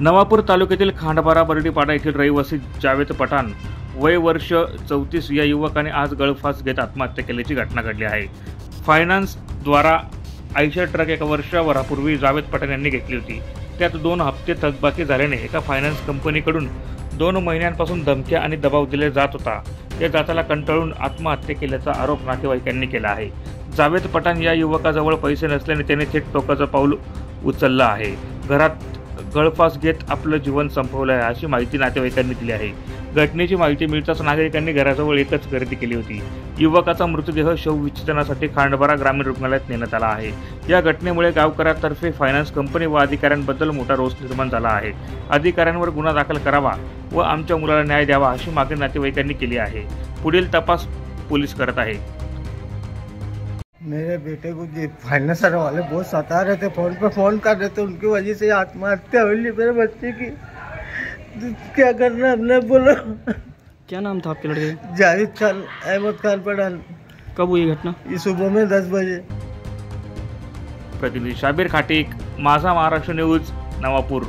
नवापूर तालुक्यातील खांडबारा बर्डीपाडा येथील रहिवासी जावेद पठाण वय वर्ष 34 या युवकाने आज गळफास घेत आत्महत्या केल्याची घटना घडली आहे। फायनान्सद्वारा आयशर ट्रक एका वर्षभरापूर्वी जावेद पठाण यांनी घेतली होती। त्यात 2 हप्ते थकबाकी झाल्याने एका फायनान्स कंपनीकडून 2 महिन्यांपासून धमक्या आणि दबाव दिले जात होता। या जाचाला कंटाळून आत्महत्या केल्याचा आरोप नातेवाईकांनी केला आहे। जावेद पठाण या युवकाजवळ पैसे नसल्याने त्याने थेट टोकाचं पाऊल उचललं आहे। घरात गळफास घेत आपलं जीवन संपवलं आहे अशी माहिती नातेवाईकांनी दिली आहे। घटनेची माहिती मिळताच नागरिकांनी घराजवळ एकच गर्दी केली होती। युवकाचा मृतदेह शवविच्छेदनासाठी खांडबारा ग्रामीण रुग्णालयात नेण्यात आला आहे। या घटनेमुळे गावकऱ्यांतर्फे फायनान्स कंपनी व अधिकाऱ्यांबद्दल मोठा रोष निर्माण झाला आहे। अधिकाऱ्यांवर गुन्हा दाखल करावा व आमच्या मुलाला न्याय द्यावा अशी मागणी नातेवाईकांनी केली आहे। पुढील तपास पोलीस करत आहेत। मेरे बेटे को फाइनेंस वाले बहुत सता रहे थे, फोन पे फोन कर रहे थे, उनकी वजह से आत्महत्या हुई मेरे बच्चे की। क्या करना हमने, बोलो। क्या नाम था आपके लड़के का? जावेद खान, अहमद खान पठान। कब हुई घटना? ये सुबह में 10 बजे। प्रतिनिधी शाबीर खाटीक, माझा महाराष्ट्र न्यूज, नवापूर।